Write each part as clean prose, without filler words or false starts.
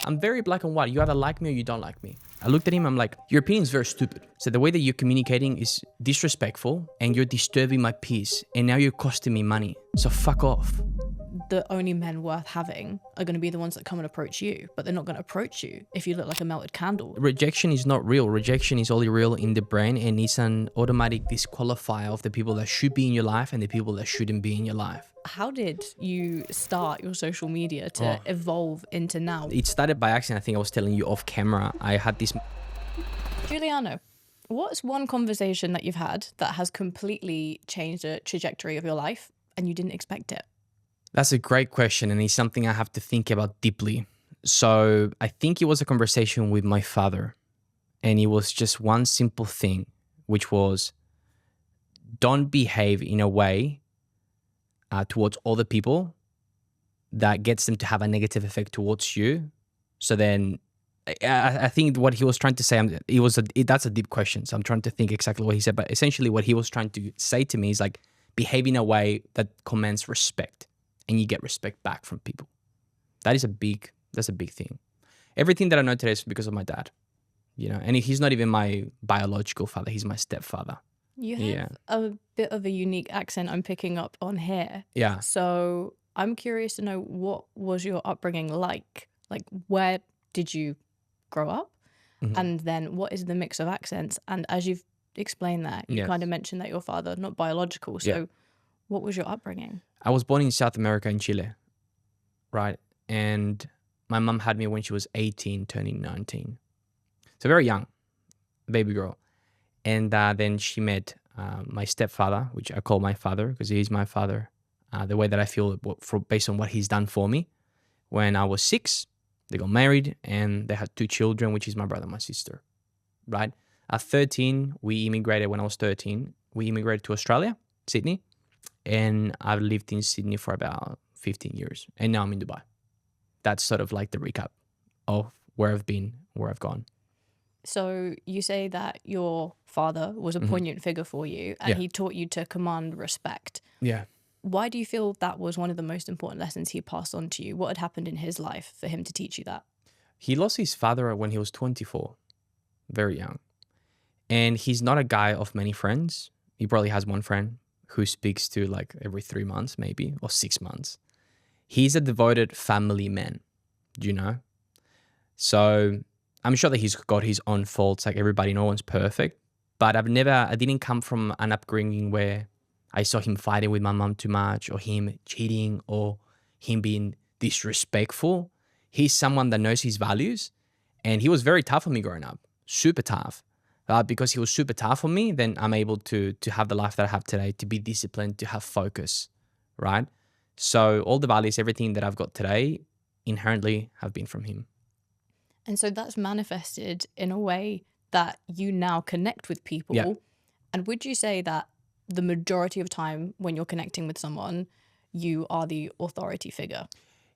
I'm very black and white. You either like me or you don't like me. I looked at him, I'm like, your opinion is very stupid. So the way that you're communicating is disrespectful and you're disturbing my peace and now you're costing me money. So fuck off. The only men worth having are going to be the ones that come and approach you, but they're not going to approach you if you look like a melted candle. Rejection is not real. Rejection is only real in the brain and it's an automatic disqualifier of the people that should be in your life and the people that shouldn't be in your life. How did you start your social media to evolve into now? It started by accident. I think I was telling you off camera. I had this... Giuliano, what's one conversation that you've had that has completely changed the trajectory of your life and you didn't expect it? That's a great question and it's something I have to think about deeply. So I think it was a conversation with my father and it was just one simple thing, which was don't behave in a way towards other people that gets them to have a negative effect towards you. So then I think what he was trying to say, that's a deep question. So I'm trying to think exactly what he said, but essentially what he was trying to say to me is like, behave in a way that commands respect and you get respect back from people. That's a big thing. Everything that I know today is because of my dad, you know, and he's not even my biological father. He's my stepfather. You have a bit of a unique accent I'm picking up on here. Yeah. So I'm curious to know, what was your upbringing like? Like, where did you grow up? Mm-hmm. And then what is the mix of accents? And as you've explained that, you kind of mentioned that your father, not biological. So what was your upbringing? I was born in South America, in Chile, right? And my mom had me when she was 18, turning 19. So very young, baby girl. And then she met my stepfather, which I call my father because he is my father. The way that I feel based on what he's done for me. When I was 6, they got married and they had 2 children, which is my brother and my sister, right? At 13, we immigrated. When I was 13, we immigrated to Australia, Sydney. And I've lived in Sydney for about 15 years. And now I'm in Dubai. That's sort of like the recap of where I've been, where I've gone. So you say that your father was a poignant figure for you and he taught you to command respect. Yeah. Why do you feel that was one of the most important lessons he passed on to you? What had happened in his life for him to teach you that? He lost his father when he was 24, very young. And he's not a guy of many friends. He probably has one friend who speaks to like every 3 months maybe, or 6 months. He's a devoted family man, you know? So I'm sure that he's got his own faults, like everybody, no one's perfect. But I didn't come from an upbringing where I saw him fighting with my mom too much or him cheating or him being disrespectful. He's someone that knows his values and he was very tough on me growing up, super tough. Because he was super tough on me, then I'm able to have the life that I have today, to be disciplined, to have focus, right? So all the values, everything that I've got today inherently have been from him. And so that's manifested in a way that you now connect with people. Yeah. And would you say that the majority of time when you're connecting with someone, you are the authority figure?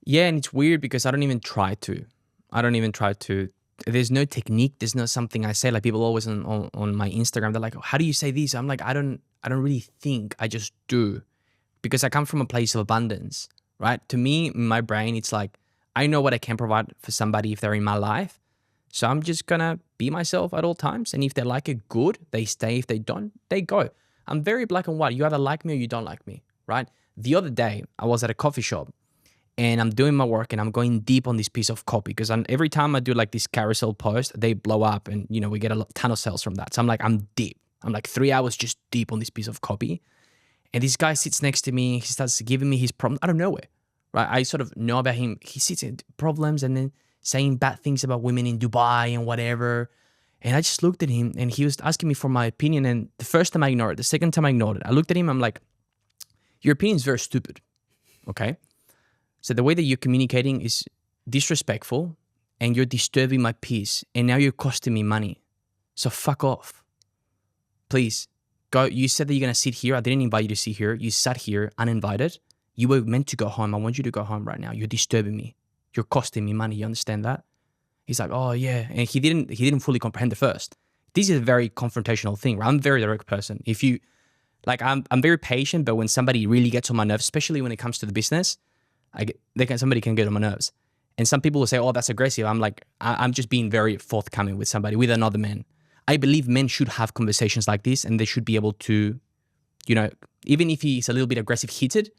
Yeah, and it's weird because I don't even try to. There's no technique. There's no something I say. Like people always on my Instagram, they're like, oh, how do you say this? I'm like, I don't really think, I just do. Because I come from a place of abundance, right? To me, in my brain, it's like, I know what I can provide for somebody if they're in my life. So I'm just gonna be myself at all times. And if they like it, good, they stay. If they don't, they go. I'm very black and white. You either like me or you don't like me, right? The other day, I was at a coffee shop and I'm doing my work and I'm going deep on this piece of copy because every time I do like this carousel post, they blow up and, you know, we get a ton of sales from that. So I'm like, I'm deep. I'm like 3 hours just deep on this piece of copy. And this guy sits next to me. He starts giving me his problems out of nowhere, right? I sort of know about him. He sits in problems and then saying bad things about women in Dubai and whatever. And I just looked at him and he was asking me for my opinion. And the first time I ignored it, the second time I ignored it. I looked at him, I'm like, your opinion is very stupid, okay? So the way that you're communicating is disrespectful and you're disturbing my peace and now you're costing me money. So fuck off. Please, go. You said that you're going to sit here. I didn't invite you to sit here. You sat here uninvited. You were meant to go home. I want you to go home right now. You're disturbing me. You're costing me money. You understand that? He's like, oh yeah. And he didn't fully comprehend it first. This is a very confrontational thing, right? I'm a very direct person. If you, like, I'm very patient, but when somebody really gets on my nerves, especially when it comes to the business, somebody can get on my nerves. And some people will say, oh, that's aggressive. I'm like, I'm just being very forthcoming with somebody, with another man. I believe men should have conversations like this, and they should be able to, you know, even if he's a little bit aggressive, heated,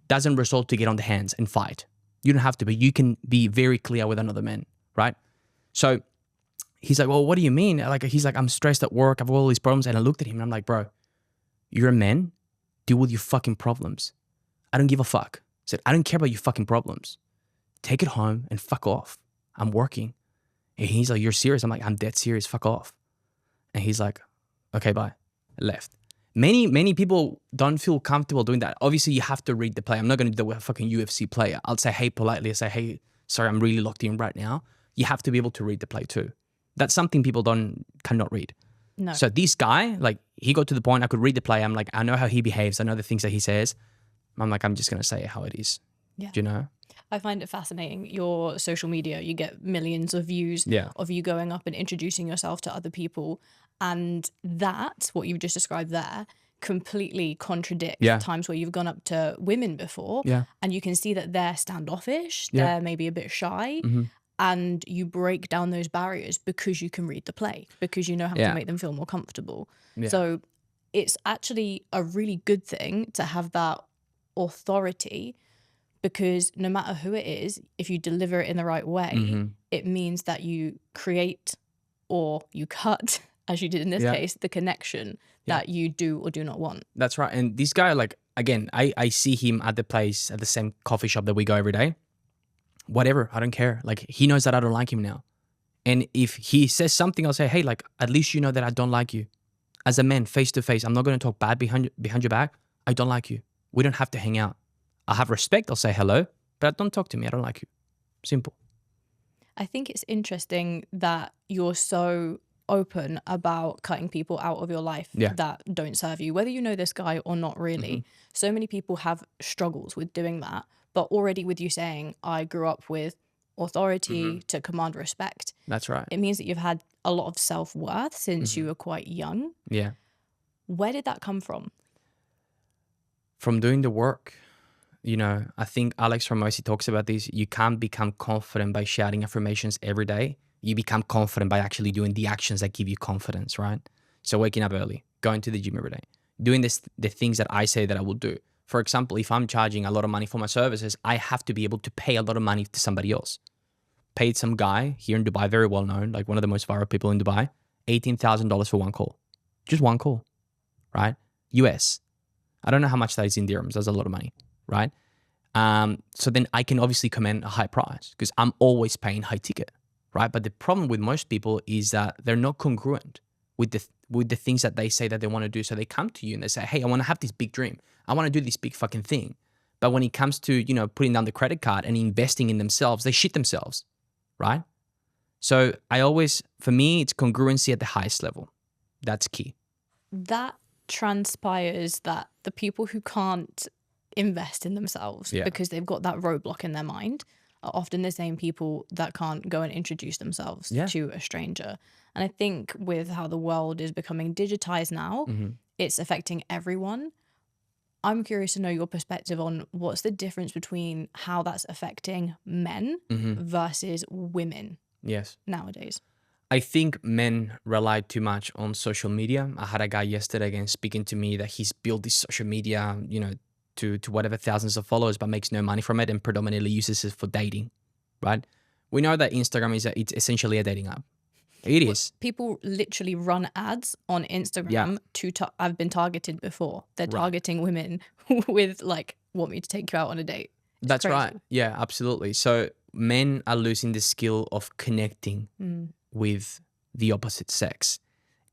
doesn't result to get on the hands and fight. You don't have to, but you can be very clear with another man, right? So he's like, well, what do you mean? Like, he's like, I'm stressed at work. I've got all these problems. And I looked at him and I'm like, bro, you're a man. Deal with your fucking problems. I don't give a fuck. I said, I don't care about your fucking problems. Take it home and fuck off. I'm working. And he's like, you're serious? I'm like, I'm dead serious. Fuck off. And he's like, okay, bye. I left. Many people don't feel comfortable doing that. Obviously, you have to read the play. I'm not going to do that with a fucking UFC player. I'll say, hey, politely. I say, hey, sorry, I'm really locked in right now. You have to be able to read the play too. That's something people cannot read. No. So this guy, like, he got to the point I could read the play. I'm like, I know how he behaves. I know the things that he says. I'm like, I'm just going to say it how it is. Yeah. Do you know? I find it fascinating. Your social media, you get millions of views of you going up and introducing yourself to other people. And that, what you've just described there, completely contradicts times where you've gone up to women before and you can see that they're standoffish, they're maybe a bit shy, and you break down those barriers because you can read the play, because you know how to make them feel more comfortable. So it's actually a really good thing to have that authority, because no matter who it is, if you deliver it in the right way, it means that you create or you cut, as you did in this case, the connection that you do or do not want. That's right. And this guy, like, again, I see him at the place, at the same coffee shop that we go every day. Whatever, I don't care. Like, he knows that I don't like him now. And if he says something, I'll say, hey, like, at least you know that I don't like you. As a man, face to face, I'm not going to talk bad behind your back. I don't like you. We don't have to hang out. I'll have respect. I'll say hello, but don't talk to me. I don't like you. Simple. I think it's interesting that you're so open about cutting people out of your life that don't serve you, whether you know this guy or not really. So many people have struggles with doing that, but already with you saying, I grew up with authority to command respect. That's right. It means that you've had a lot of self-worth since you were quite young. Yeah. Where did that come from? From doing the work. You know, I think Alex Ramosi talks about this. You can't become confident by shouting affirmations every day. You become confident by actually doing the actions that give you confidence, right? So waking up early, going to the gym every day, doing the things that I say that I will do. For example, if I'm charging a lot of money for my services, I have to be able to pay a lot of money to somebody else. Paid some guy here in Dubai, very well known, like one of the most viral people in Dubai, $18,000 for one call. Just one call, right? US. I don't know how much that is in dirhams. That's a lot of money, right? So then I can obviously command a high price because I'm always paying high ticket, right? But the problem with most people is that they're not congruent with the things that they say that they want to do. So they come to you and they say, hey, I want to have this big dream. I want to do this big fucking thing. But when it comes to, you know, putting down the credit card and investing in themselves, they shit themselves, right? So for me, it's congruency at the highest level. That's key. That transpires that the people who can't invest in themselves because they've got that roadblock in their mind are often the same people that can't go and introduce themselves to a stranger. And I think with how the world is becoming digitized now, it's affecting everyone. I'm curious to know your perspective on what's the difference between how that's affecting men versus women nowadays. I think men rely too much on social media. I had a guy yesterday again speaking to me that he's built this social media, you know, to whatever thousands of followers, but makes no money from it and predominantly uses it for dating, right? We know that Instagram it's essentially a dating app. It is. People literally run ads on Instagram I've been targeted before. They're targeting women with like, want me to take you out on a date. That's crazy. Right. Yeah, absolutely. So men are losing the skill of connecting with the opposite sex.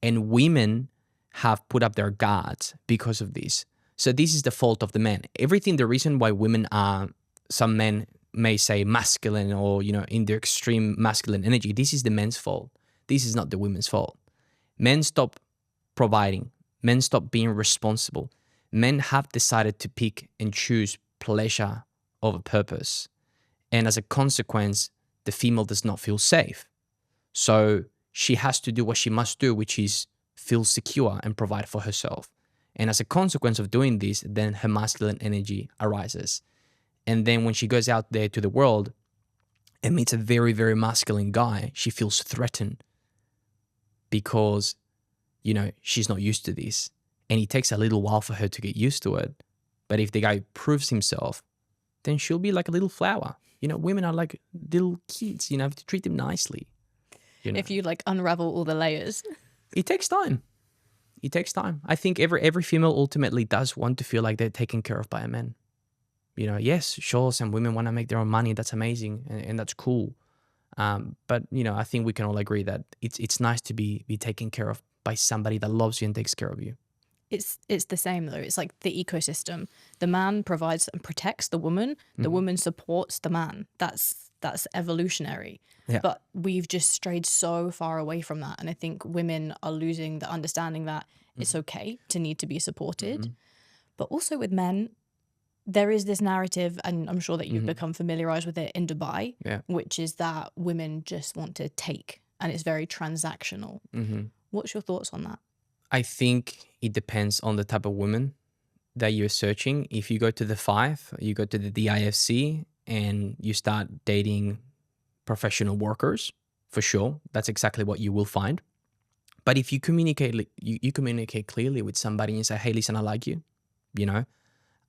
And women have put up their guards because of this. So this is the fault of the men. The reason why women are, some men may say masculine or, you know, in their extreme masculine energy, this is the men's fault. This is not the women's fault. Men stop providing. Men stop being responsible. Men have decided to pick and choose pleasure over purpose. And as a consequence, the female does not feel safe. So she has to do what she must do, which is feel secure and provide for herself. And as a consequence of doing this, then her masculine energy arises. And then when she goes out there to the world, and meets a very, very masculine guy, she feels threatened because, you know, she's not used to this. And it takes a little while for her to get used to it. But if the guy proves himself, then she'll be like a little flower. You know, women are like little kids, you know, have to treat them nicely. You know? If you like unravel all the layers. It takes time. It takes time. I think every female ultimately does want to feel like they're taken care of by a man. You know, yes, sure, some women want to make their own money. That's amazing, and that's cool. But, you know, I think we can all agree that it's nice to be taken care of by somebody that loves you and takes care of you. It's the same though. It's like the ecosystem. The man provides and protects the woman. The woman supports the man. That's evolutionary. Yeah. But we've just strayed so far away from that. And I think women are losing the understanding that it's okay to need to be supported. But also with men, there is this narrative, and I'm sure that you've become familiarized with it in Dubai, which is that women just want to take, and it's very transactional. What's your thoughts on that? I think it depends on the type of woman that you're searching. If you go to the 5, you go to the DIFC and you start dating professional workers, for sure, that's exactly what you will find. But if you communicate, you communicate clearly with somebody and say, hey, listen, I like you, you know,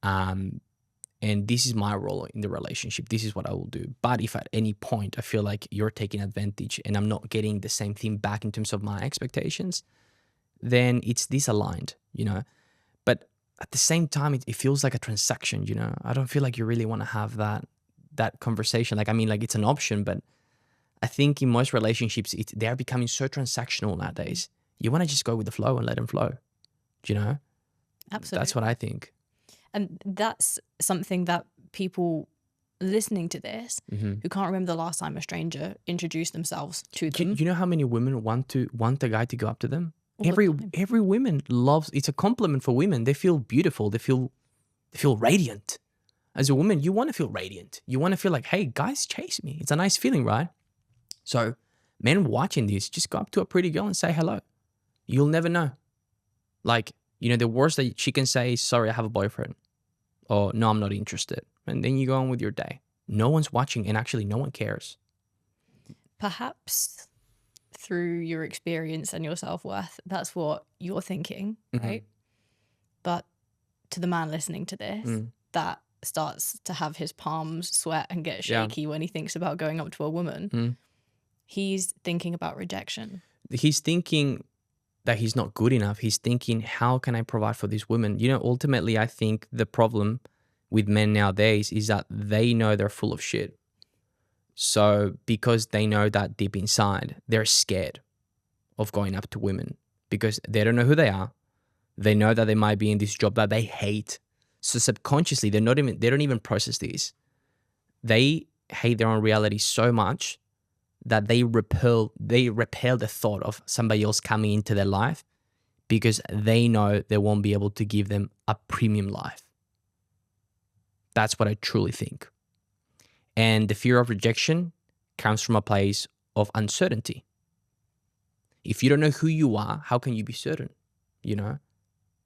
and this is my role in the relationship. This is what I will do. But if at any point I feel like you're taking advantage and I'm not getting the same thing back in terms of my expectations, then it's disaligned, you know. But at the same time, it feels like a transaction, you know. I don't feel like you really want to have that conversation. Like, I mean, like it's an option, but I think in most relationships, they're becoming so transactional nowadays. You want to just go with the flow and let them flow, you know. Absolutely. That's what I think. And that's something that people listening to this who can't remember the last time a stranger introduced themselves to them. You know how many women want a guy to go up to them? Every woman loves, it's a compliment for women. They feel beautiful. They feel radiant. As a woman, you want to feel radiant. You want to feel like, hey, guys chase me. It's a nice feeling, right? So men watching this, just go up to a pretty girl and say hello. You'll never know. Like, you know, the worst that she can say is, sorry, I have a boyfriend. Or, no, I'm not interested. And then you go on with your day. No one's watching, and actually no one cares. Perhaps through your experience and your self-worth, that's what you're thinking, right? But to the man listening to this, that starts to have his palms sweat and get shaky when he thinks about going up to a woman. He's thinking about rejection. He's thinking that he's not good enough. He's thinking, how can I provide for this woman? You know, ultimately, I think the problem with men nowadays is that they know they're full of shit. So because they know that deep inside, they're scared of going up to women because they don't know who they are. They know that they might be in this job that they hate. So subconsciously, they don't even process this. They hate their own reality so much that they repel the thought of somebody else coming into their life because they know they won't be able to give them a premium life. That's what I truly think. And the fear of rejection comes from a place of uncertainty. If you don't know who you are, how can you be certain? You know,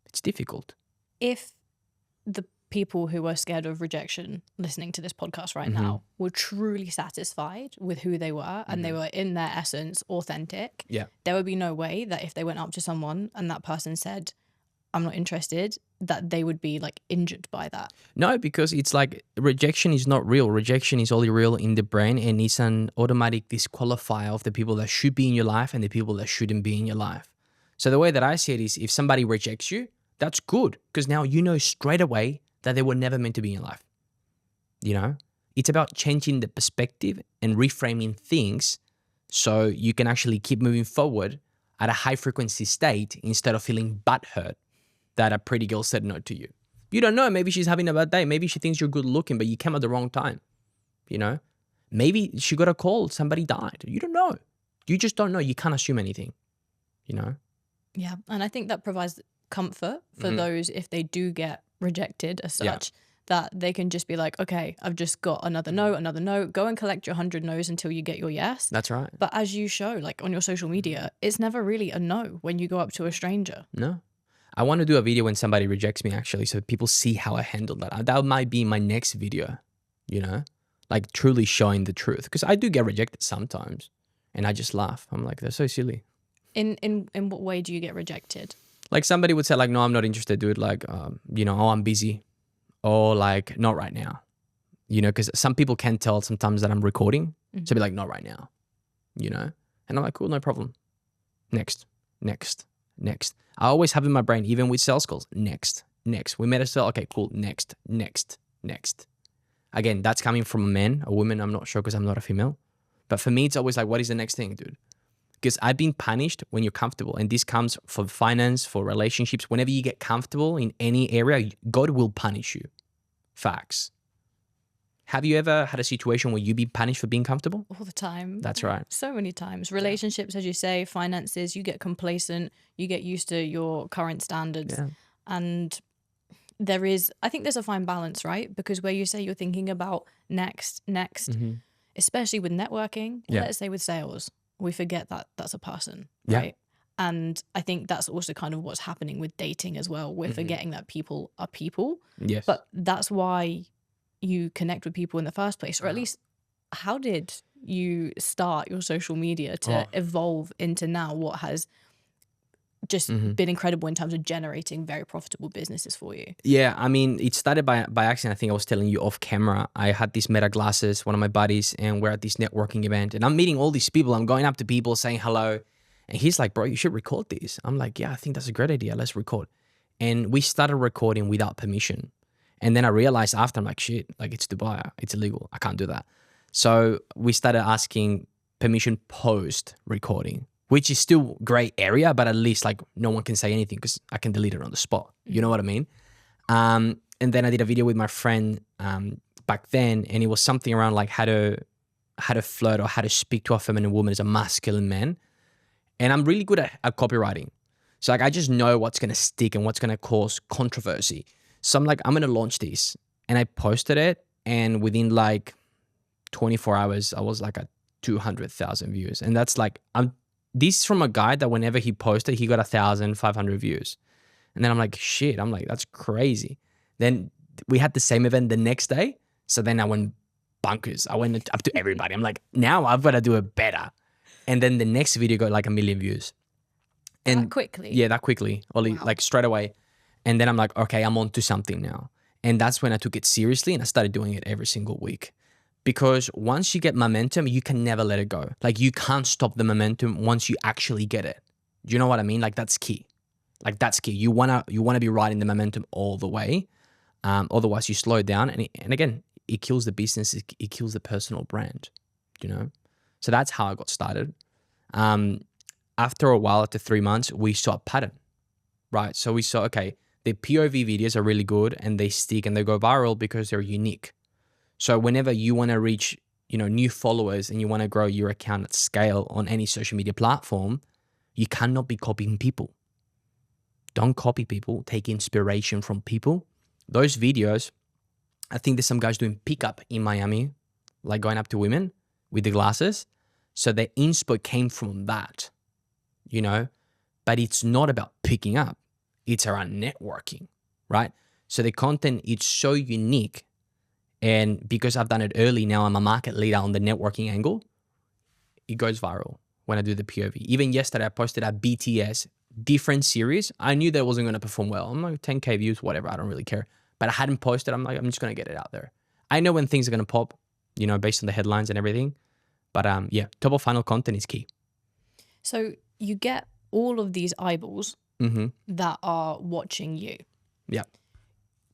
it's difficult. If the people who are scared of rejection listening to this podcast right now were truly satisfied with who they were and they were in their essence authentic, there would be no way that if they went up to someone and that person said, I'm not interested, that they would be like injured by that. No, because it's like rejection is not real. Rejection is only real in the brain, and it's an automatic disqualifier of the people that should be in your life and the people that shouldn't be in your life. So the way that I see it is, if somebody rejects you, that's good, because now you know straight away that they were never meant to be in your life. You know, it's about changing the perspective and reframing things so you can actually keep moving forward at a high frequency state instead of feeling butthurt that a pretty girl said no to you. You don't know. Maybe she's having a bad day. Maybe she thinks you're good looking, but you came at the wrong time. You know, maybe she got a call. Somebody died. You don't know. You just don't know. You can't assume anything, you know? Yeah. And I think that provides comfort for those, if they do get rejected as such, that they can just be like, okay, I've just got another no, go and collect your 100 no's until you get your yes. That's right. But as you show, like on your social media, it's never really a no when you go up to a stranger. No. I want to do a video when somebody rejects me, actually, so people see how I handle that. That might be my next video, you know? like truly showing the truth. Because I do get rejected sometimes and I just laugh. I'm like, they're so silly. In what way do you get rejected? Like somebody would say like, no, I'm not interested, dude. Like, you know, oh, I'm busy. Or like, not right now. You know, because some people can tell sometimes that I'm recording. So be like, not right now, you know? And I'm like, cool, no problem. Next. I always have in my brain, even with sales calls, next. We made a sale. Okay, cool. Next. Again, that's coming from a man, a woman. I'm not sure because I'm not a female. But for me, it's always like, what is the next thing, dude? Because I've been punished when you're comfortable. And this comes for finance, for relationships. Whenever you get comfortable in any area, God will punish you. Facts. Have you ever had a situation where you've been punished for being comfortable? All the time. That's right. So many times. Relationships, as you say, finances, you get complacent, you get used to your current standards. Yeah. And I think there's a fine balance, right? Because where you say you're thinking about next, especially with networking, let's say with sales, we forget that that's a person, right? And I think that's also kind of what's happening with dating as well. We're forgetting that people are people. Yes. But that's why you connect with people in the first place, or at least how did you start your social media to evolve into now what has just been incredible in terms of generating very profitable businesses for you? Yeah, I mean, it started by accident. I think I was telling you off camera. I had these Meta glasses, one of my buddies, and we're at this networking event, and I'm meeting all these people. I'm going up to people saying hello, and he's like, bro, you should record this. I'm like, yeah, I think that's a great idea. Let's record. And we started recording without permission. And then I realized after, I'm like, shit, like it's Dubai, it's illegal. I can't do that. So we started asking permission post recording, which is still gray area, but at least like no one can say anything because I can delete it on the spot. You know what I mean? And then I did a video with my friend back then, and it was something around like how to flirt or how to speak to a feminine woman as a masculine man. And I'm really good at copywriting. So like I just know what's going to stick and what's going to cause controversy. So I'm like, I'm going to launch this. And I posted it. And within like 24 hours, I was like at 200,000 views. And that's like, this is from a guy that whenever he posted, he got 1,500 views. And then I'm like, shit, I'm like, that's crazy. Then we had the same event the next day. So then I went bonkers. I went up to everybody. I'm like, now I've got to do it better. And then the next video got like 1 million views. And that quickly? Yeah, that quickly. Only like straight away. And then I'm like, okay, I'm on to something now. And that's when I took it seriously and I started doing it every single week. Because once you get momentum, you can never let it go. Like you can't stop the momentum once you actually get it. Do you know what I mean? Like that's key. Like that's key. You wanna be riding the momentum all the way. Otherwise you slow it down. And again, it kills the business. It kills the personal brand, you know? So that's how I got started. After a while, after 3 months, we saw a pattern, right? So we saw, okay, the POV videos are really good and they stick and they go viral because they're unique. So whenever you want to reach, new followers and you want to grow your account at scale on any social media platform, you cannot be copying people. Don't copy people. Take inspiration from people. Those videos, I think there's some guys doing pickup in Miami, like going up to women with the glasses. So the inspo came from that, but it's not about picking up. It's around networking, right? So the content, it's so unique. And because I've done it early, now I'm a market leader on the networking angle. It goes viral when I do the POV. Even yesterday, I posted a BTS different series. I knew that it wasn't going to perform well. I'm like 10K views, whatever. I don't really care. But I hadn't posted. I'm like, I'm just going to get it out there. I know when things are going to pop, based on the headlines and everything. But yeah, top of funnel content is key. So you get all of these eyeballs that are watching you. Yeah.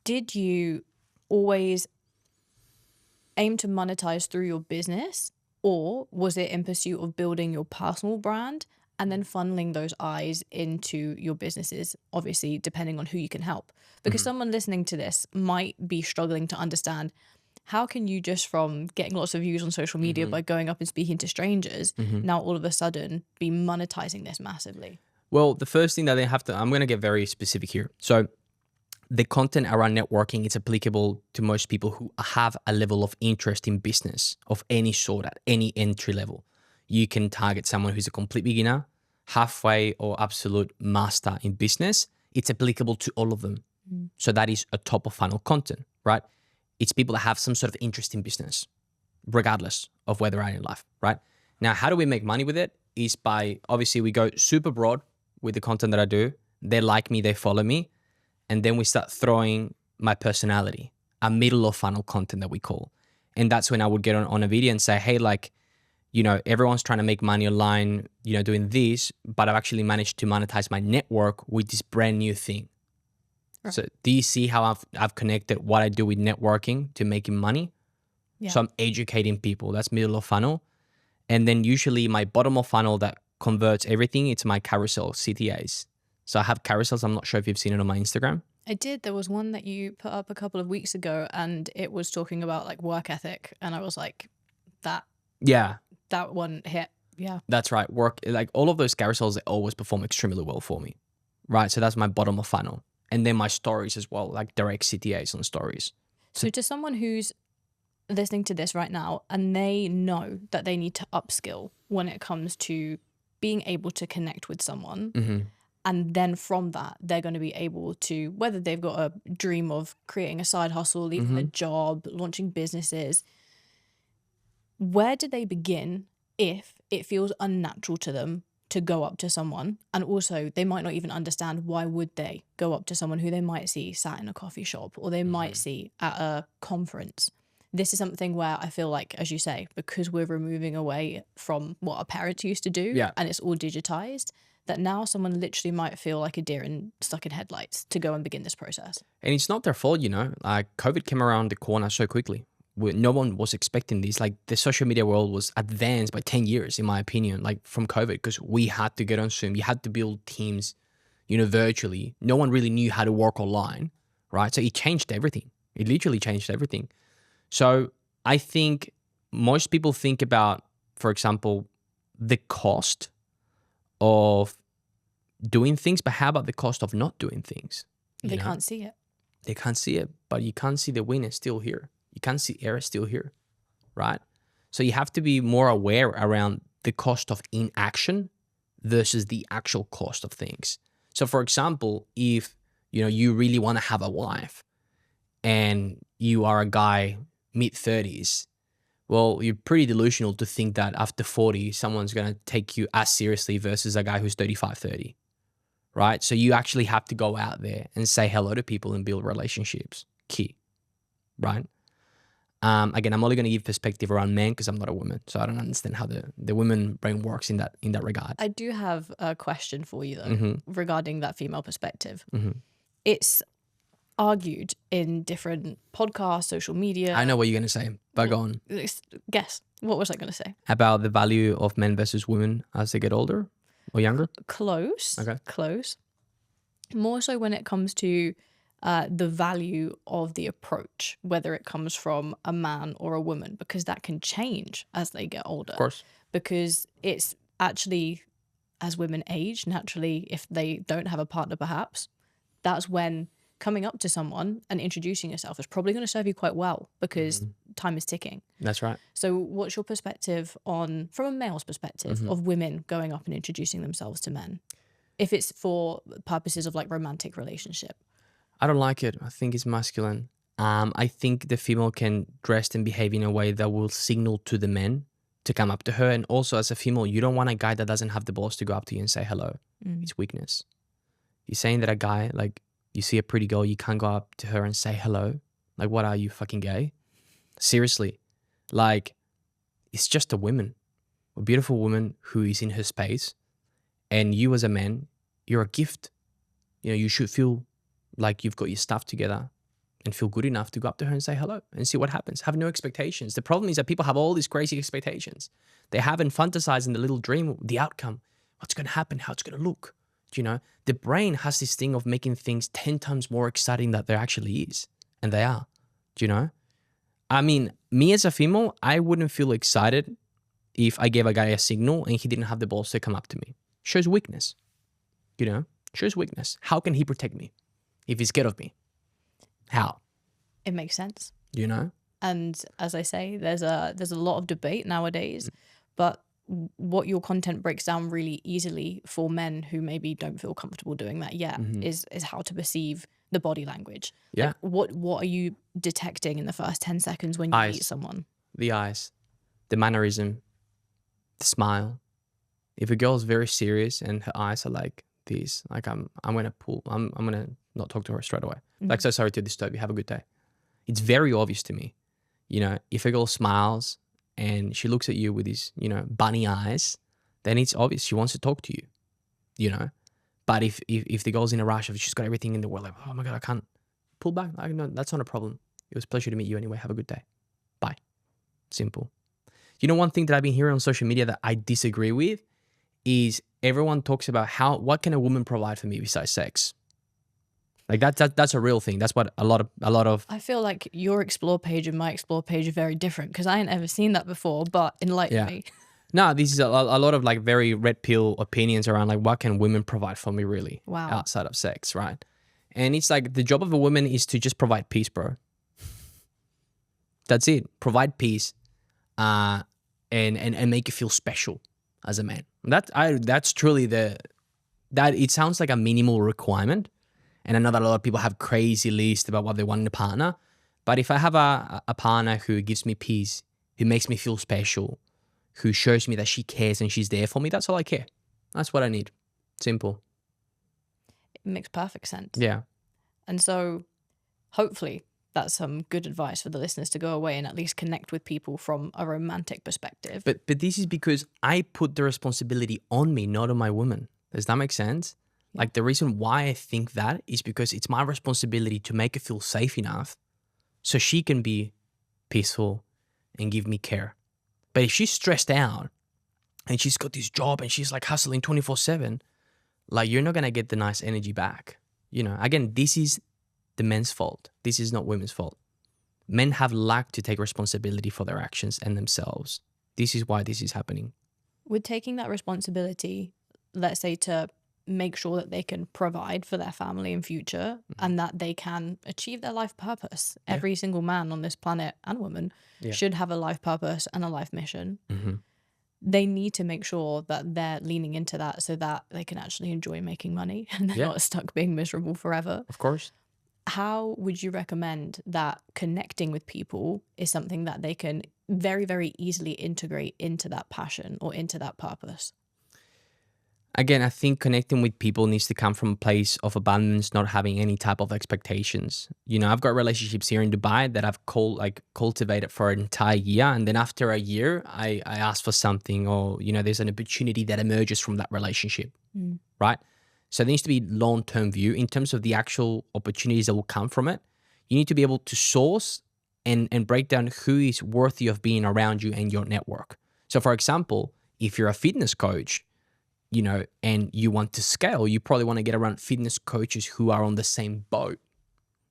Did you always aim to monetize through your business, or was it in pursuit of building your personal brand and then funneling those eyes into your businesses, obviously depending on who you can help? Because someone listening to this might be struggling to understand, how can you just from getting lots of views on social media by going up and speaking to strangers, now all of a sudden be monetizing this massively? Well, the first thing that they have to, I'm going to get very specific here. So the content around networking is applicable to most people who have a level of interest in business of any sort at any entry level. You can target someone who's a complete beginner, halfway, or absolute master in business. It's applicable to all of them. So that is a top of funnel content, right? It's people that have some sort of interest in business. regardless of where they're at in life, right? Now, how do we make money with it? Is by, obviously, we go super broad with the content that I do. They like me, they follow me. And then we start throwing my personality, a middle of funnel content that we call. And that's when I would get on a video and say, hey, like, you know, everyone's trying to make money online, you know, doing this, but I've actually managed to monetize my network with this brand new thing. Right. So do you see how I've connected what I do with networking to making money? Yeah. So I'm educating people. That's middle of funnel. And then usually my bottom of funnel that converts everything, it's my carousel CTAs. So I have carousels. I'm not sure if you've seen it on my Instagram. I did. There was one that you put up a couple of weeks ago and it was talking about like work ethic. And I was like, that one hit. Yeah. That's right. Work, like all of those carousels, they always perform extremely well for me. Right. So that's my bottom of funnel. And then my stories as well, like direct CTAs on stories. So to someone who's listening to this right now and they know that they need to upskill when it comes to being able to connect with someone, mm-hmm. and then from that, they're going to be able to, whether they've got a dream of creating a side hustle, leaving mm-hmm. a job, launching businesses, where do they begin if it feels unnatural to them to go up to someone? And also, they might not even understand why would they go up to someone who they might see sat in a coffee shop or they mm-hmm. might see at a conference. This is something where I feel like, as you say, because we're removing away from what our parents used to do and it's all digitized, that now someone literally might feel like a deer stuck in headlights to go and begin this process. And it's not their fault, you know, like COVID came around the corner so quickly. No one was expecting this. Like the social media world was advanced by 10 years, in my opinion, like from COVID, because we had to get on Zoom. You had to build teams, you know, virtually. No one really knew how to work online, right? So it changed everything. It literally changed everything. So I think most people think about, for example, the cost of doing things, but how about the cost of not doing things? They can't see it. They can't see it, but you can't see the wind is still here. You can't see air is still here, right? So you have to be more aware around the cost of inaction versus the actual cost of things. So for example, if, you know, you really want to have a wife and you are a guy mid-30s, well, you're pretty delusional to think that after 40, someone's going to take you as seriously versus a guy who's 35, 30, right? So you actually have to go out there and say hello to people and build relationships. Key, right? Again, I'm only going to give perspective around men because I'm not a woman, so I don't understand how the women brain works in that regard. I do have a question for you, though, mm-hmm. regarding that female perspective. Mm-hmm. It's argued in different podcasts, social media. I know what you're going to say, but go on. Guess. What was I going to say? About the value of men versus women as they get older or younger? Close. Okay. Close. More so when it comes to the value of the approach, whether it comes from a man or a woman, because that can change as they get older. Of course. Because it's actually, as women age, naturally, if they don't have a partner perhaps, that's when coming up to someone and introducing yourself is probably going to serve you quite well because mm-hmm. time is ticking. That's right. So what's your perspective on, from a male's perspective, mm-hmm. of women going up and introducing themselves to men? If it's for purposes of like romantic relationship. I don't like it. I think it's masculine. I think the female can dress and behave in a way that will signal to the men to come up to her. And also as a female, you don't want a guy that doesn't have the balls to go up to you and say hello. Mm. It's weakness. You're saying that a guy, like, you see a pretty girl, you can't go up to her and say hello. Like, what are you, fucking gay? Seriously. Like, it's just a woman, a beautiful woman who is in her space. And you as a man, you're a gift. You know, you should feel like you've got your stuff together and feel good enough to go up to her and say hello and see what happens. Have no expectations. The problem is that people have all these crazy expectations. They haven't fantasized in the little dream, the outcome, what's going to happen, how it's going to look. Do you know? The brain has this thing of making things 10 times more exciting than there actually is. And they are. Do you know? I mean, me as a female, I wouldn't feel excited if I gave a guy a signal and he didn't have the balls to come up to me. Shows weakness. You know? Shows weakness. How can he protect me if he's scared of me? How? It makes sense. You know? And as I say, there's a lot of debate nowadays, but what your content breaks down really easily for men who maybe don't feel comfortable doing that yet mm-hmm. is how to perceive the body language. Yeah. Like what are you detecting in the first 10 seconds when you meet someone? The eyes. the mannerism, the smile. If a girl is very serious and her eyes are like this, like I'm gonna not talk to her straight away. Like, so sorry to disturb you. Have a good day. It's very obvious to me. You know, if a girl smiles and she looks at you with these, you know, bunny eyes, then it's obvious she wants to talk to you. You know, but if the girl's in a rush, if she's got everything in the world, like, oh my God, I can't pull back. Like, no, that's not a problem. It was a pleasure to meet you anyway. Have a good day. Bye. Simple. You know, one thing that I've been hearing on social media that I disagree with is everyone talks about what can a woman provide for me besides sex? Like that's a real thing. That's what a lot of. I feel like your explore page and my explore page are very different because I ain't ever seen that before. But enlighten me. No, this is a lot of like very red pill opinions around like what can women provide for me really outside of sex, right? And it's like the job of a woman is to just provide peace, bro. That's it. Provide peace, and make you feel special as a man. That's truly that it sounds like a minimal requirement. And I know that a lot of people have crazy lists about what they want in a partner. But if I have a partner who gives me peace, who makes me feel special, who shows me that she cares and she's there for me, that's all I care. That's what I need. Simple. It makes perfect sense. Yeah. And so hopefully that's some good advice for the listeners to go away and at least connect with people from a romantic perspective. But this is because I put the responsibility on me, not on my woman. Does that make sense? Like the reason why I think that is because it's my responsibility to make her feel safe enough so she can be peaceful and give me care. But if she's stressed out and she's got this job and she's like hustling 24/7, like you're not going to get the nice energy back. You know, again, this is the men's fault. This is not women's fault. Men have lacked to take responsibility for their actions and themselves. This is why this is happening. With taking that responsibility, let's say to make sure that they can provide for their family in future and that they can achieve their life purpose. Yeah. Every single man on this planet and woman should have a life purpose and a life mission. They need to make sure that they're leaning into that so that they can actually enjoy making money and they're not stuck being miserable forever. Of course. How would you recommend that connecting with people is something that they can very, very easily integrate into that passion or into that purpose? Again, I think connecting with people needs to come from a place of abundance, not having any type of expectations. You know, I've got relationships here in Dubai that I've cultivated for an entire year. And then after a year, I ask for something or, you know, there's an opportunity that emerges from that relationship, right? So there needs to be long-term view in terms of the actual opportunities that will come from it. You need to be able to source and break down who is worthy of being around you and your network. So for example, if you're a fitness coach, you know, and you want to scale, you probably want to get around fitness coaches who are on the same boat.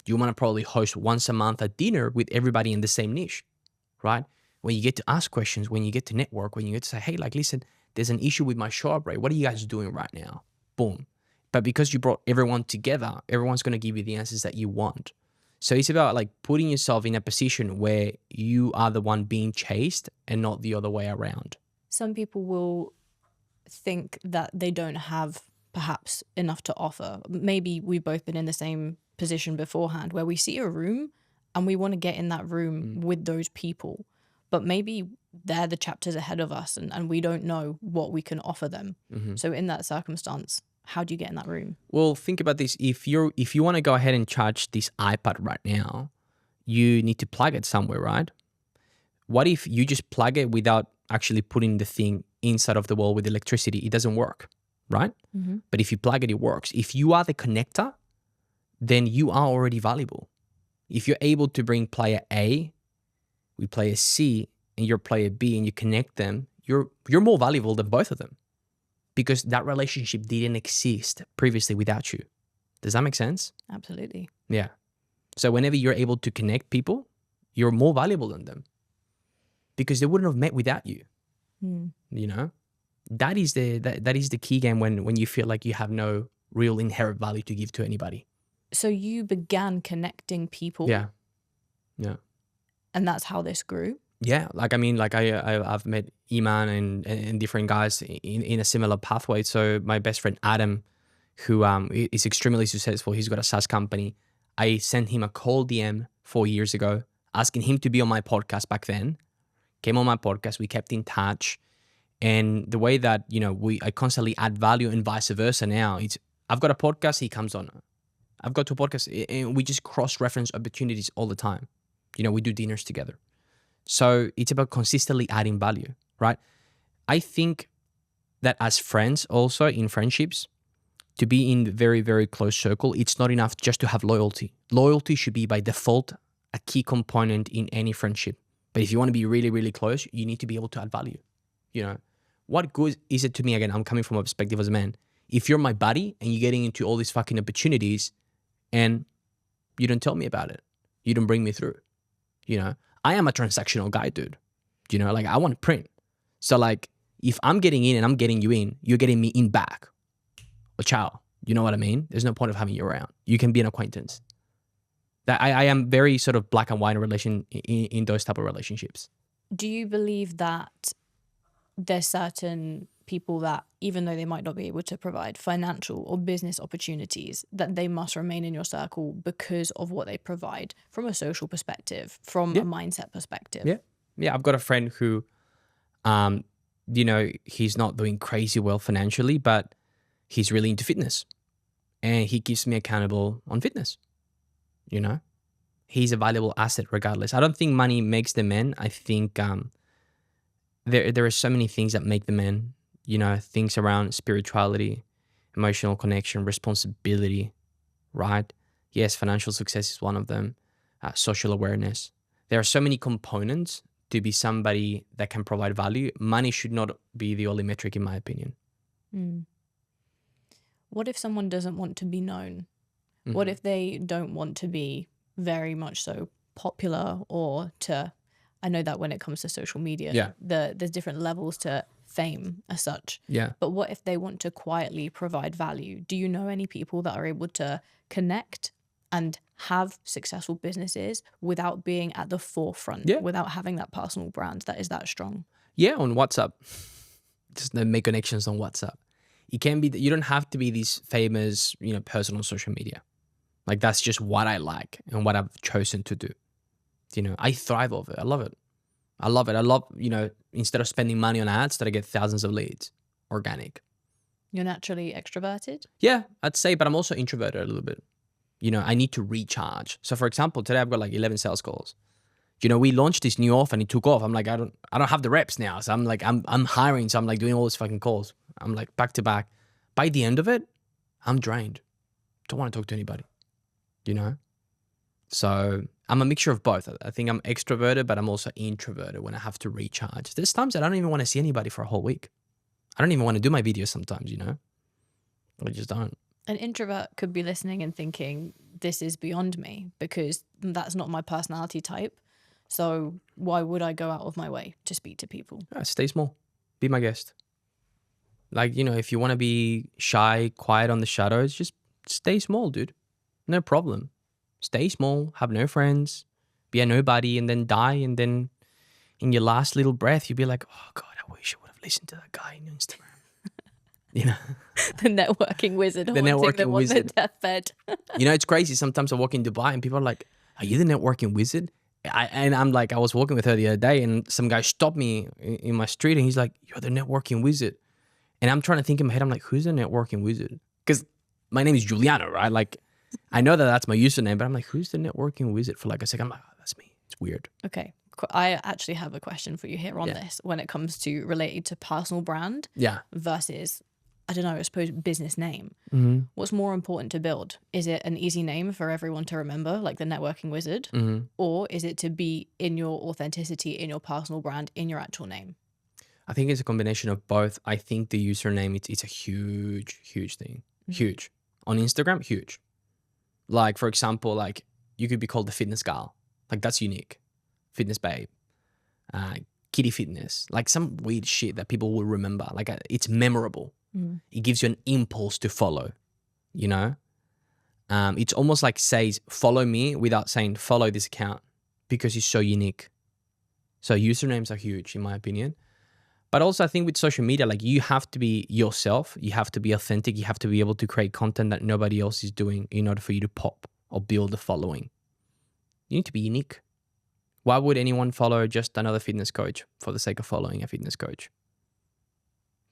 You want to probably host once a month a dinner with everybody in the same niche, right? When you get to ask questions, when you get to network, when you get to say, hey, like, listen, there's an issue with my shop, right? What are you guys doing right now? Boom. But because you brought everyone together, everyone's going to give you the answers that you want. So it's about like putting yourself in a position where you are the one being chased and not the other way around. Some people will think that they don't have perhaps enough to offer. Maybe we've both been in the same position beforehand where we see a room and we want to get in that room with those people, but maybe they're the chapters ahead of us and we don't know what we can offer them. So in that circumstance, how do you get in that room? Well, think about this. If you want to go ahead and charge this iPad right now, you need to plug it somewhere, right? What if you just plug it without actually putting the thing inside of the wall with electricity? It doesn't work, right? But if you plug it, it works. If you are the connector, then you are already valuable. If you're able to bring player A with player C and you're player B and you connect them, you're more valuable than both of them because that relationship didn't exist previously without you. Does that make sense? Absolutely. Yeah. So whenever you're able to connect people, you're more valuable than them because they wouldn't have met without you. You know, that is the key game when you feel like you have no real inherent value to give to anybody. So you began connecting people. Yeah. And that's how this grew. Yeah, like I mean, like I've met Iman and different guys in a similar pathway. So my best friend Adam, who is extremely successful, he's got a SaaS company. I sent him a cold DM 4 years ago, asking him to be on my podcast back then. came on my podcast, we kept in touch. And the way that, you know, I constantly add value and vice versa now, it's I've got a podcast, he comes on. I've got two podcasts, and we just cross-reference opportunities all the time. You know, we do dinners together. So it's about consistently adding value, right? I think that as friends also, in friendships, to be in very, very close circle, it's not enough just to have loyalty. Loyalty should be by default a key component in any friendship. But if you want to be really, really close, you need to be able to add value. You know, what good is it to me? Again, I'm coming from a perspective as a man. If you're my buddy and you're getting into all these fucking opportunities and you don't tell me about it, you don't bring me through, you know, I am a transactional guy, dude. You know, like I want to print. So like, if I'm getting in and I'm getting you in, you're getting me in back. Or ciao. You know what I mean? There's no point of having you around. You can be an acquaintance. That I am very sort of black and white in those type of relationships. Do you believe that there's certain people that, even though they might not be able to provide financial or business opportunities, that they must remain in your circle because of what they provide from a social perspective, from a mindset perspective? Yeah. I've got a friend who, you know, he's not doing crazy well financially, but he's really into fitness and he keeps me accountable on fitness. You know, he's a valuable asset regardless. I don't think money makes the man. I think there are so many things that make the man, you know, things around spirituality, emotional connection, responsibility, right? Yes, financial success is one of them, social awareness. There are so many components to be somebody that can provide value. Money should not be the only metric, in my opinion. What if someone doesn't want to be known? What if they don't want to be very much so popular or to, I know that when it comes to social media, there's different levels to fame as such. Yeah. But what if they want to quietly provide value? Do you know any people that are able to connect and have successful businesses without being at the forefront, without having that personal brand that is that strong? Yeah, on WhatsApp. Just make connections on WhatsApp. It can be that you don't have to be this famous, you know, person on social media. Like that's just what I like and what I've chosen to do. You know, I thrive over it. I love it. I love, you know, instead of spending money on ads, that I get thousands of leads, organic. You're naturally extroverted? Yeah, I'd say, but I'm also introverted a little bit. You know, I need to recharge. So for example, today I've got like 11 sales calls. You know, we launched this new offer and it took off. I'm like, I don't have the reps now. So I'm like, I'm hiring. So I'm like doing all these fucking calls. I'm like back to back. By the end of it, I'm drained. Don't want to talk to anybody, you know? So I'm a mixture of both. I think I'm extroverted, but I'm also introverted when I have to recharge. There's times that I don't even want to see anybody for a whole week. I don't even want to do my videos sometimes, you know? I just don't. An introvert could be listening and thinking, this is beyond me because that's not my personality type. So why would I go out of my way to speak to people? Stay small. Be my guest. Like, you know, if you want to be shy, quiet on the shadows, just stay small, dude. No problem. Stay small, have no friends, be a nobody, and then die. And then in your last little breath, you'll be like, oh, God, I wish I would have listened to that guy on Instagram. You know? The networking wizard. The networking wizard. The deathbed. You know, it's crazy. Sometimes I walk in Dubai and people are like, are you the networking wizard? And I'm like, I was walking with her the other day and some guy stopped me in my street and he's like, you're the networking wizard. And I'm trying to think in my head, I'm like, who's the networking wizard? Because my name is Giuliano, right? Like, I know that that's my username, but I'm like, who's the networking wizard? For like a second, I'm like, oh, that's me. It's weird. Okay. I actually have a question for you here on this when it comes to related to personal brand versus, I don't know, I suppose business name. What's more important to build? Is it an easy name for everyone to remember, like the networking wizard? Or is it to be in your authenticity, in your personal brand, in your actual name? I think it's a combination of both. I think the username, it's a huge, huge thing. Huge. On Instagram, huge. Like, for example, like you could be called the fitness gal. Like that's unique. Fitness babe. Kitty fitness. Like some weird shit that people will remember. Like it's memorable. It gives you an impulse to follow, you know? It's almost like says, follow me without saying follow this account because it's so unique. So usernames are huge in my opinion. But also I think with social media, like you have to be yourself. You have to be authentic. You have to be able to create content that nobody else is doing in order for you to pop or build a following. You need to be unique. Why would anyone follow just another fitness coach for the sake of following a fitness coach?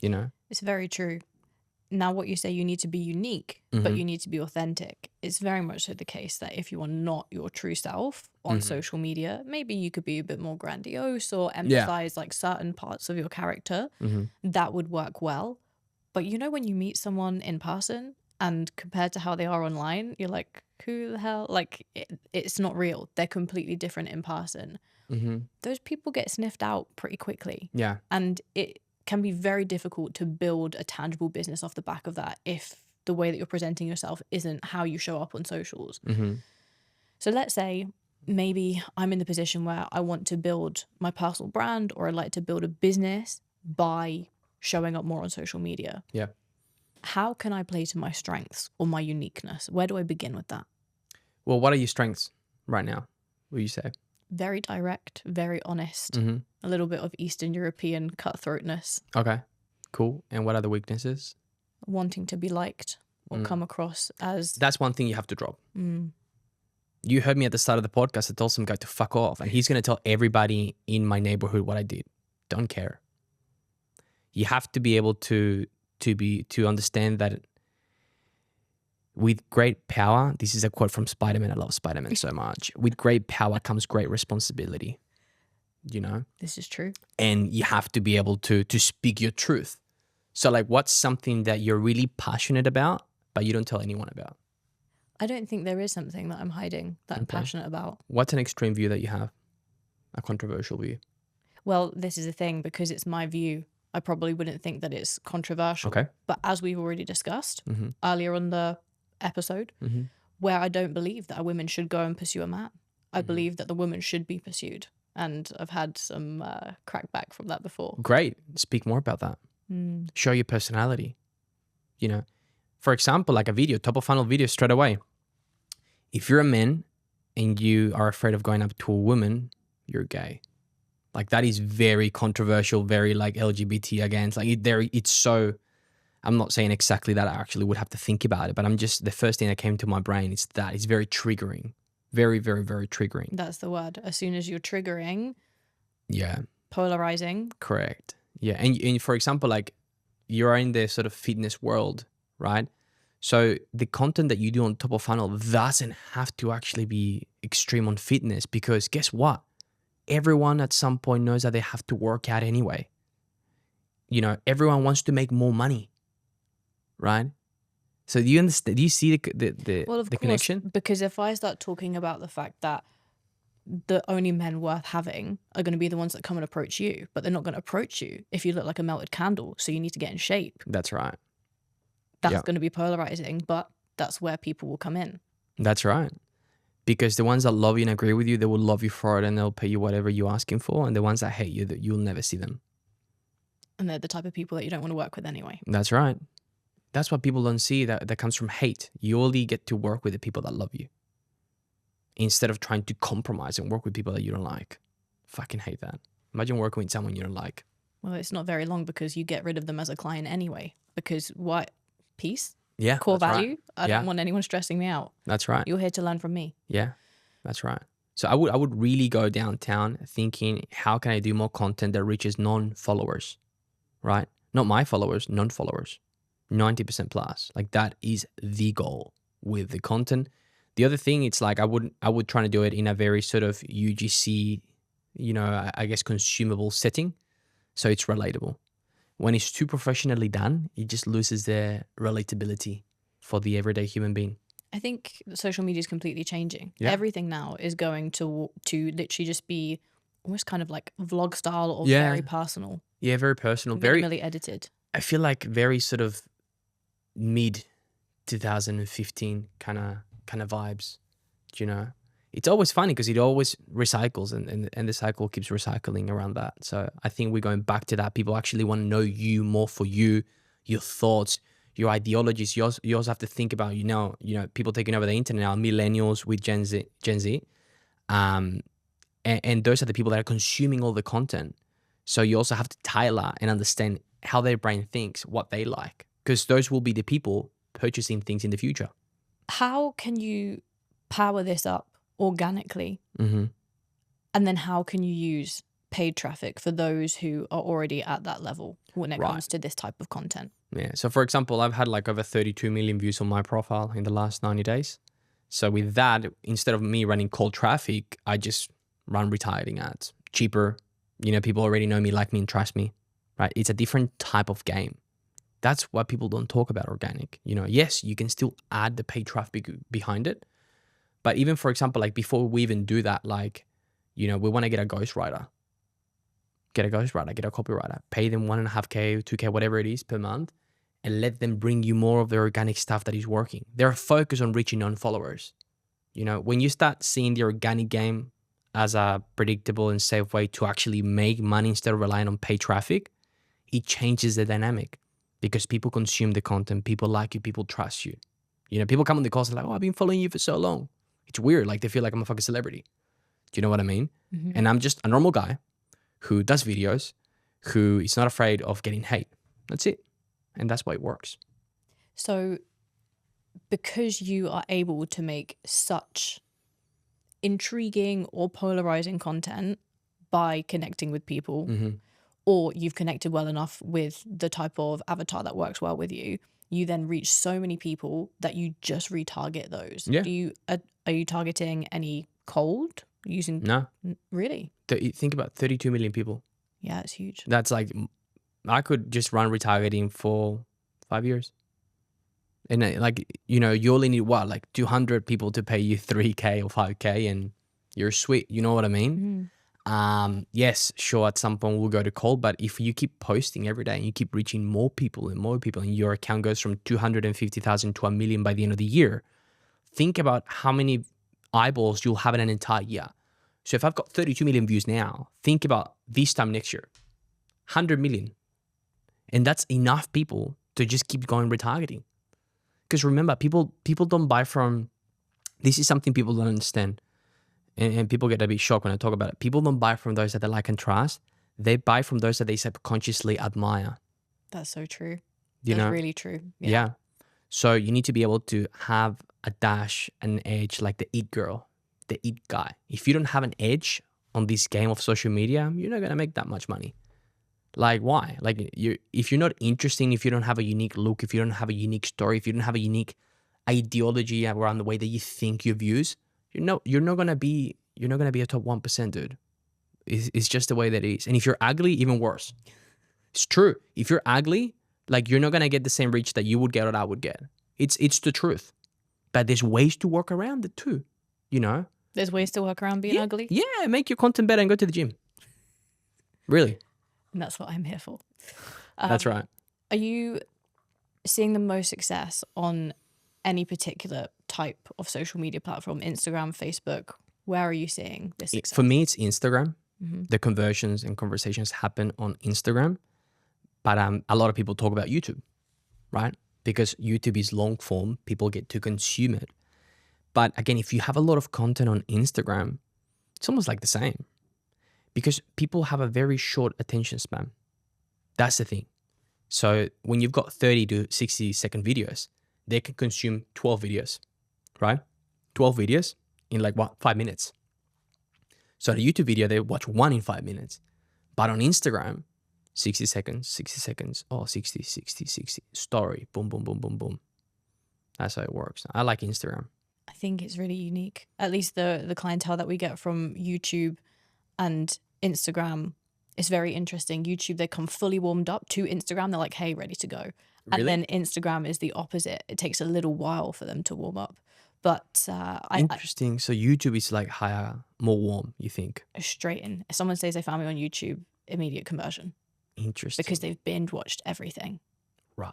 You know? It's very true. Now, what you say, you need to be unique, but you need to be authentic. It's very much so the case that if you are not your true self on social media, maybe you could be a bit more grandiose or emphasize like certain parts of your character. That would work well. But you know, when you meet someone in person and compared to how they are online, you're like, who the hell? Like, it's not real. They're completely different in person. Those people get sniffed out pretty quickly. Yeah. And it can be very difficult to build a tangible business off the back of that if the way that you're presenting yourself isn't how you show up on socials. So let's say maybe I'm in the position where I want to build my personal brand, or I'd like to build a business by showing up more on social media. Yeah. How can I play to my strengths or my uniqueness? Where do I begin with that? Well, what are your strengths right now, would you say? Very direct, very honest, a little bit of Eastern European cutthroatness. Okay, cool. And what are the weaknesses? Wanting to be liked or come across as... That's one thing you have to drop. You heard me at the start of the podcast. I told some guy to fuck off, and he's going to tell everybody in my neighborhood what I did. Don't care. You have to be able to understand that with great power, this is a quote from Spider-Man. I love Spider-Man so much. With great power comes great responsibility. You know? This is true. And you have to be able to speak your truth. So like, what's something that you're really passionate about, but you don't tell anyone about? I don't think there is something that I'm hiding that I'm passionate about. What's an extreme view that you have? A controversial view? Well, this is the thing, because it's my view. I probably wouldn't think that it's controversial. Okay. But as we've already discussed earlier on the episode, where I don't believe that a woman should go and pursue a man. I believe that the woman should be pursued. And I've had some crackback from that before. Great. Speak more about that. Show your personality. You know, for example, like a video, top of funnel video straight away. If you're a man and you are afraid of going up to a woman, you're gay. Like that is very controversial, very like LGBT against. Like it's so, I'm not saying exactly that. I actually would have to think about it, but I'm just, the first thing that came to my brain is that it's very triggering. Very, very, very triggering. That's the word. As soon as you're triggering. Yeah. Polarizing. Correct. Yeah. And for example, like you're in the sort of fitness world, right? So the content that you do on top of funnel doesn't have to actually be extreme on fitness, because guess what? Everyone at some point knows that they have to work out anyway. You know, everyone wants to make more money, right? So do you understand? Do you see the connection? Because if I start talking about the fact that the only men worth having are going to be the ones that come and approach you, but they're not going to approach you if you look like a melted candle. So you need to get in shape. That's right. That's going to be polarizing, but that's where people will come in. That's right. Because the ones that love you and agree with you, they will love you for it and they'll pay you whatever you're asking for. And the ones that hate you, that you'll never see them. And they're the type of people that you don't want to work with anyway. That's right. That's what people don't see, that comes from hate. You only get to work with the people that love you, instead of trying to compromise and work with people that you don't like. Fucking hate that. Imagine working with someone you don't like. Well, it's not very long because you get rid of them as a client anyway. Because what? Peace? Yeah. Core value? Right. I don't want anyone stressing me out. That's right. You're here to learn from me. Yeah, that's right. So I would really go downtown thinking, how can I do more content that reaches non-followers, right? Not my followers, non-followers. 90% plus. Like that is the goal with the content. The other thing, it's like I would try to do it in a very sort of UGC, you know, I guess consumable setting. So it's relatable. When it's too professionally done, it just loses their relatability for the everyday human being. I think social media is completely changing. Yeah. Everything now is going to literally just be almost kind of like vlog style or very personal. Yeah, very personal. Minimally edited. I feel like very sort of mid 2015 kind of vibes, you know. It's always funny because it always recycles and the cycle keeps recycling around that. So I think we're going back to that. People actually want to know you more for you, your thoughts, your ideologies. You also have to think about, you know, people taking over the internet now, millennials with Gen Z. And those are the people that are consuming all the content. So you also have to tailor and understand how their brain thinks, what they like, because those will be the people purchasing things in the future. How can you power this up organically And then how can you use paid traffic for those who are already at that level when it comes to this type of content? Yeah. So for example, I've had like over 32 million views on my profile in the last 90 days. So with that, instead of me running cold traffic, I just run retargeting ads. Cheaper. You know, people already know me, like me, and trust me, right? It's a different type of game. That's why people don't talk about organic. You know, yes, you can still add the paid traffic behind it. But even, for example, like before we even do that, like, you know, we want to get a ghostwriter. Get a copywriter, pay them 1.5K, 2K, whatever it is per month, and let them bring you more of the organic stuff that is working. They're focused on reaching non-followers. You know, when you start seeing the organic game as a predictable and safe way to actually make money instead of relying on paid traffic, it changes the dynamic because people consume the content, people like you, people trust you. You know, people come on the calls and like, oh, I've been following you for so long. It's weird. Like they feel like I'm a fucking celebrity. Do you know what I mean? Mm-hmm. And I'm just a normal guy who does videos, who is not afraid of getting hate. That's it. And that's why it works. So because you are able to make such intriguing or polarizing content by connecting with people, or you've connected well enough with the type of avatar that works well with you, you then reach so many people that you just retarget those. Yeah. Are you targeting any cold using? No. Really? Think about 32 million people. Yeah, it's huge. That's like, I could just run retargeting for 5 years. And like, you know, you only need what, like 200 people to pay you 3K or 5K and you're sweet. You know what I mean? Yes, sure, at some point we'll go to cold, but if you keep posting every day and you keep reaching more people and your account goes from 250,000 to 1 million by the end of the year, think about how many eyeballs you'll have in an entire year. So if I've got 32 million views now, think about this time next year, 100 million. And that's enough people to just keep going retargeting. Because remember, people don't buy from, this is something people don't understand. And people get a bit shocked when I talk about it. People don't buy from those that they like and trust. They buy from those that they subconsciously admire. That's so true. That's really true. Yeah. So you need to be able to have a dash, an edge, like the it girl, the it guy. If you don't have an edge on this game of social media, you're not going to make that much money. Like, why? Like, if you're not interesting, if you don't have a unique look, if you don't have a unique story, if you don't have a unique ideology around the way that you think your views, you're not gonna be a top 1%, dude. It's just the way that it is. And if you're ugly, even worse. It's true. If you're ugly, like you're not gonna get the same reach that you would get or I would get. It's the truth. But there's ways to work around it too. You know? There's ways to work around being ugly? Yeah, make your content better and go to the gym. Really. And that's what I'm here for. That's right. Are you seeing the most success on any particular type of social media platform? Instagram, Facebook? Where are you seeing this success? For me, it's Instagram. The conversions and conversations happen on Instagram. But a lot of people talk about YouTube, right? Because YouTube is long form. People get to consume it. But again, if you have a lot of content on Instagram, it's almost like the same. Because people have a very short attention span. That's the thing. So when you've got 30 to 60 second videos, they can consume 12 videos, right? 12 videos in like what, 5 minutes. So on a YouTube video, they watch one in 5 minutes. But on Instagram, 60 seconds, oh, 60, story, boom, boom, boom, boom, boom. That's how it works. I like Instagram. I think it's really unique. At least the clientele that we get from YouTube and Instagram is very interesting. YouTube, they come fully warmed up to Instagram. They're like, hey, ready to go. Really? And then Instagram is the opposite. It takes a little while for them to warm up. But interesting. So YouTube is like higher, more warm, you think? Straight in. If someone says they found me on YouTube, immediate conversion. Interesting. Because they've binge watched everything. Right.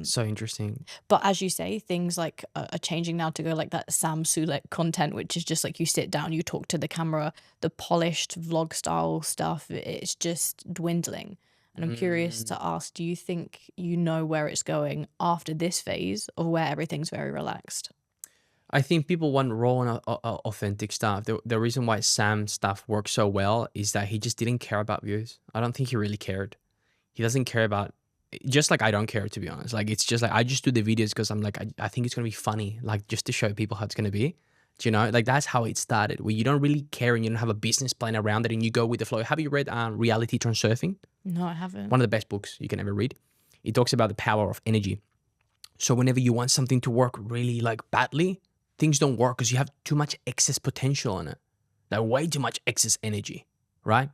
So interesting. But as you say, things like are changing now to go like that Sam Sulek content, which is just like you sit down, you talk to the camera, the polished vlog style stuff. It's just dwindling. And I'm curious to ask, do you think you know where it's going after this phase of where everything's very relaxed? I think people want raw and authentic stuff. The reason why Sam's stuff works so well is that he just didn't care about views. I don't think he really cared. He doesn't care about, just like I don't care, to be honest. Like, it's just like, I just do the videos because I'm like, I think it's going to be funny, like just to show people how it's going to be. Do you know? Like that's how it started, where you don't really care and you don't have a business plan around it and you go with the flow. Have you read Reality Transurfing? No, I haven't. One of the best books you can ever read. It talks about the power of energy. So whenever you want something to work really like badly, things don't work because you have too much excess potential in it. Like way too much excess energy, right?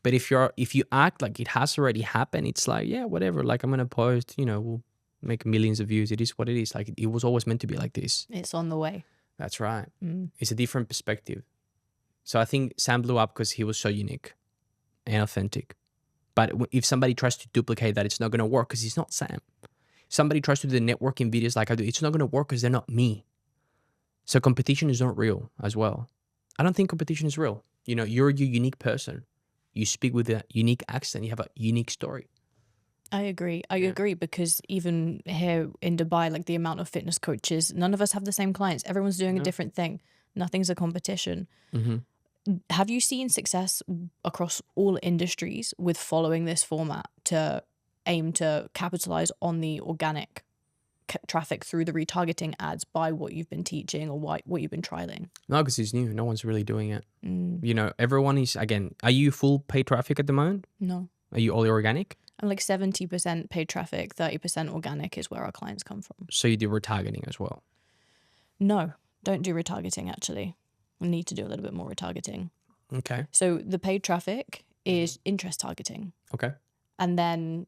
But if you act like it has already happened, it's like, yeah, whatever. Like I'm gonna post, we'll make millions of views. It is what it is. Like it was always meant to be like this. It's on the way. That's right. It's a different perspective. So I think Sam blew up because he was so unique and authentic. But if somebody tries to duplicate that, it's not gonna work because he's not Sam. Somebody tries to do the networking videos like I do, it's not gonna work because they're not me. So competition is not real as well. I don't think competition is real. You're your unique person. You speak with a unique accent. You have a unique story. I agree. I agree because even here in Dubai, like the amount of fitness coaches, none of us have the same clients. Everyone's doing a different thing. Nothing's a competition. Have you seen success across all industries with following this format to aim to capitalize on the organic traffic through the retargeting ads by what you've been teaching or what you've been trialing? No, because it's new. No one's really doing it. Everyone is, again, are you full paid traffic at the moment? No. Are you all organic? I'm like 70% paid traffic, 30% organic is where our clients come from. So you do retargeting as well? No, don't do retargeting actually. We need to do a little bit more retargeting. Okay. So the paid traffic is interest targeting. Okay. And then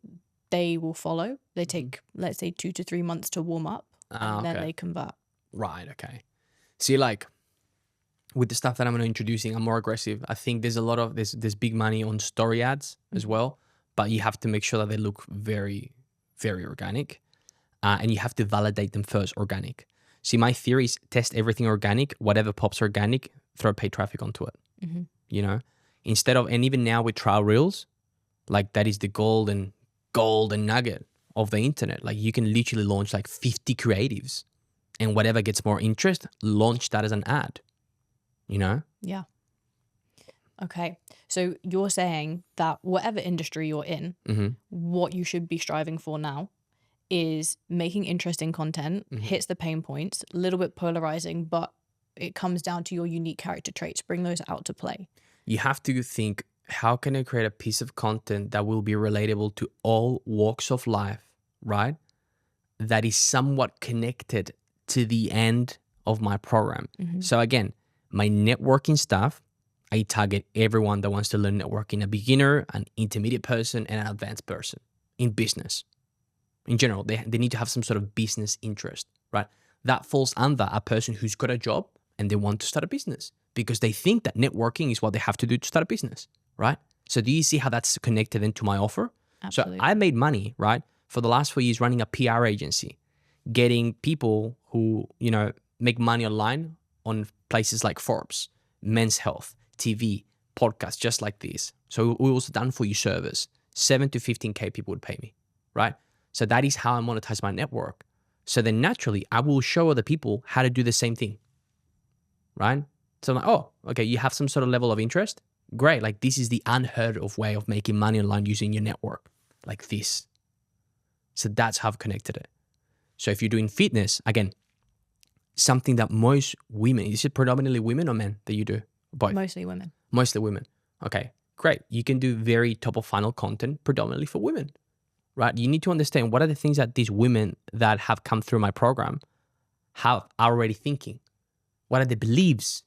they will follow. They take, let's say, 2 to 3 months to warm up, and then they convert. Right, okay. See, like, with the stuff that I'm introducing, I'm more aggressive. I think there's a lot of, there's big money on story ads as well, but you have to make sure that they look very, very organic, and you have to validate them first organic. See, my theory is test everything organic, whatever pops organic, throw paid traffic onto it, Instead of, and even now with trial reels, like that is the golden nugget of the internet. Like you can literally launch like 50 creatives and whatever gets more interest, launch that as an ad, Yeah. Okay. So you're saying that whatever industry you're in, what you should be striving for now is making interesting content, hits the pain points, a little bit polarizing, but it comes down to your unique character traits. Bring those out to play. You have to think, how can I create a piece of content that will be relatable to all walks of life, right? That is somewhat connected to the end of my program. So again, my networking stuff, I target everyone that wants to learn networking, a beginner, an intermediate person, and an advanced person in business. In general, they need to have some sort of business interest, right? That falls under a person who's got a job and they want to start a business because they think that networking is what they have to do to start a business, right? So do you see how that's connected into my offer? Absolutely. So I made money, right? For the last 4 years running a PR agency, getting people who, make money online on places like Forbes, Men's Health, TV, podcasts, just like this. So we also done for you service. 7 to 15K people would pay me, right? So that is how I monetize my network. So then naturally, I will show other people how to do the same thing, right? So I'm like, oh, okay, you have some sort of level of interest? Great. Like this is the unheard of way of making money online using your network, like this. So that's how I've connected it. So if you're doing fitness, again, something that most women, is it predominantly women or men that you do? Both? Mostly women. Mostly women. Okay, great. You can do very top of funnel content predominantly for women, right? You need to understand what are the things that these women that have come through my program are already thinking. What are the beliefs?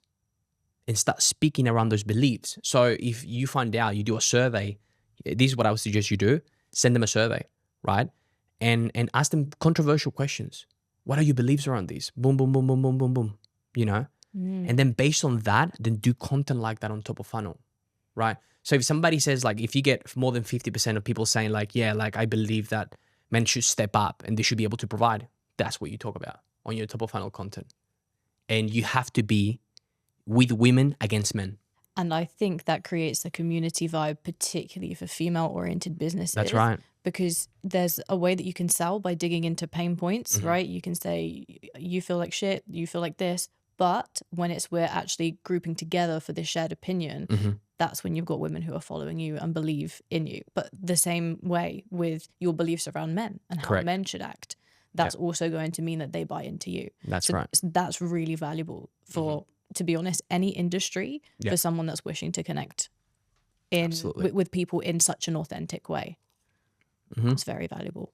And start speaking around those beliefs. So if you find out, you do a survey, this is what I would suggest you do, send them a survey, right? And ask them controversial questions. What are your beliefs around this? Boom, boom, boom, boom, boom, boom, boom, And then based on that, then do content like that on top of funnel, right? So if somebody says like, if you get more than 50% of people saying like, yeah, like I believe that men should step up and they should be able to provide, that's what you talk about on your top of funnel content. And you have to be with women against men. And I think that creates a community vibe, particularly for female-oriented businesses. That's right. Because there's a way that you can sell by digging into pain points, right? You can say, you feel like shit, you feel like this. But when we're actually grouping together for this shared opinion, that's when you've got women who are following you and believe in you. But the same way with your beliefs around men and how men should act. that's also going to mean that they buy into you. That's right. That's really valuable for, to be honest, any industry, for someone that's wishing to connect with people in such an authentic way. It's very valuable.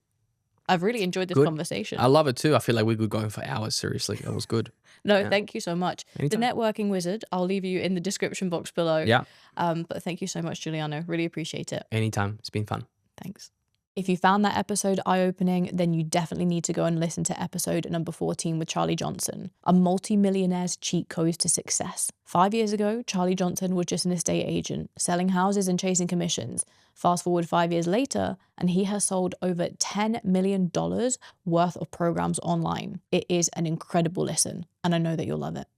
I've really enjoyed this conversation. I love it too. I feel like we could go on for hours. Seriously, that was good. No, thank you so much. Anytime. The Networking Wizard, I'll leave you in the description box below. Yeah. But thank you so much, Giuliano. Really appreciate it. Anytime. It's been fun. Thanks. If you found that episode eye-opening, then you definitely need to go and listen to episode number 14 with Charlie Johnson, a multi-millionaire's cheat codes to success. 5 years ago, Charlie Johnson was just an estate agent, selling houses and chasing commissions. Fast forward 5 years later, and he has sold over $10 million worth of programs online. It is an incredible listen, and I know that you'll love it.